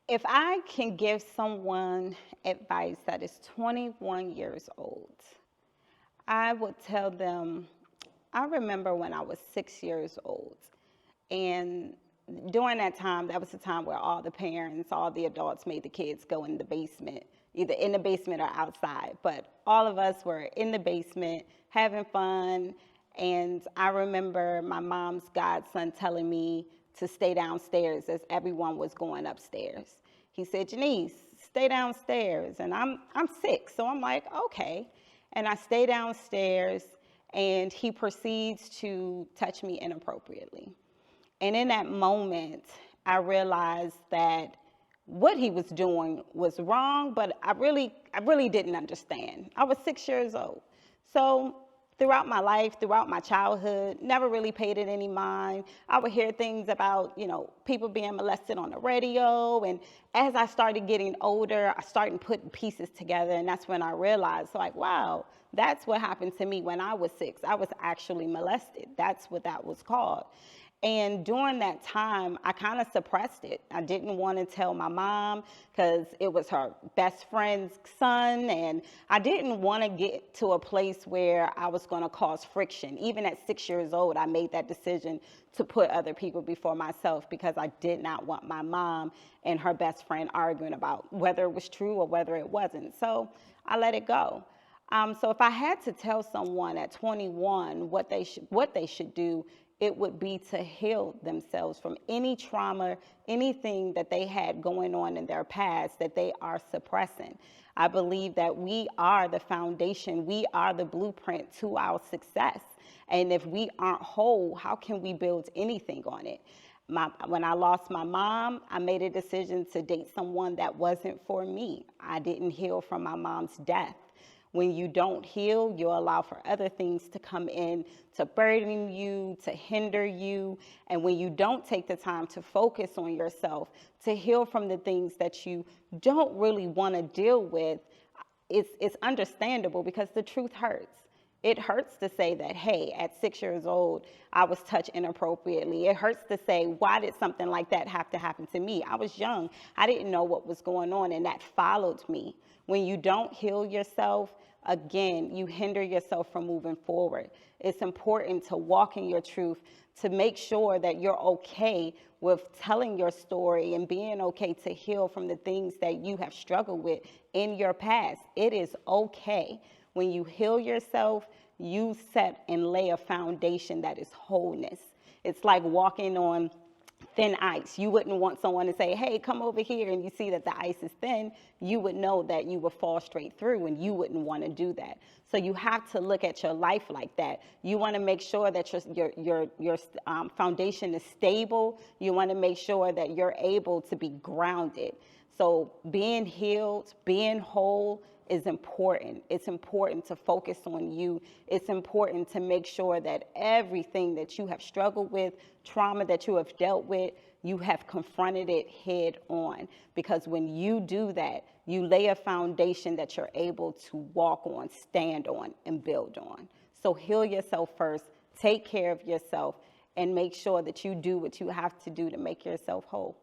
If I can give someone advice that is 21 years old, I would tell them, I remember when I was 6 years old, and during that time, that was the time where all the parents, all the adults made the kids go in the basement, either in the basement or outside. But all of us were in the basement having fun. And I remember my mom's godson telling me to stay downstairs as everyone was going upstairs. He said, Jenise, stay downstairs. And I'm 6, so I'm like, okay. And I stay downstairs, and he proceeds to touch me inappropriately. And in that moment, I realized that what he was doing was wrong, but I really didn't understand. I was 6 years old. So throughout my life, throughout my childhood, never really paid it any mind. I would hear things about, people being molested on the radio. And as I started getting older, I started putting pieces together. And that's when I realized, like, wow, that's what happened to me when I was 6. I was actually molested. That's what that was called. And during that time, I kind of suppressed it. I didn't want to tell my mom because it was her best friend's son. And I didn't want to get to a place where I was going to cause friction. Even at 6 years old, I made that decision to put other people before myself because I did not want my mom and her best friend arguing about whether it was true or whether it wasn't. So I let it go. So if I had to tell someone at 21 what they should do, it would be to heal themselves from any trauma, anything that they had going on in their past that they are suppressing. I believe that we are the foundation, we are the blueprint to our success. And if we aren't whole, how can we build anything on it? When I lost my mom, I made a decision to date someone that wasn't for me. I didn't heal from my mom's death. When you don't heal, you allow for other things to come in, to burden you, to hinder you. And when you don't take the time to focus on yourself, to heal from the things that you don't really want to deal with, it's understandable because the truth hurts. It hurts to say that, hey, at 6 years old, I was touched inappropriately. It hurts to say, why did something like that have to happen to me? I was young. I didn't know what was going on, and that followed me. When you don't heal yourself, again, you hinder yourself from moving forward. It's important to walk in your truth, to make sure that you're okay with telling your story and being okay to heal from the things that you have struggled with in your past. It is okay. When you heal yourself, you set and lay a foundation that is wholeness. It's like walking on thin ice. You wouldn't want someone to say, hey, come over here, and you see that the ice is thin. You would know that you would fall straight through, and you wouldn't want to do that. So you have to look at your life like that. You want to make sure that your foundation is stable. You want to make sure that you're able to be grounded. So being healed, being whole is important. It's important to focus on you. It's important to make sure that everything that you have struggled with, trauma that you have dealt with, you have confronted it head on. Because when you do that, you lay a foundation that you're able to walk on, stand on, and build on. So heal yourself first, take care of yourself, and make sure that you do what you have to do to make yourself whole.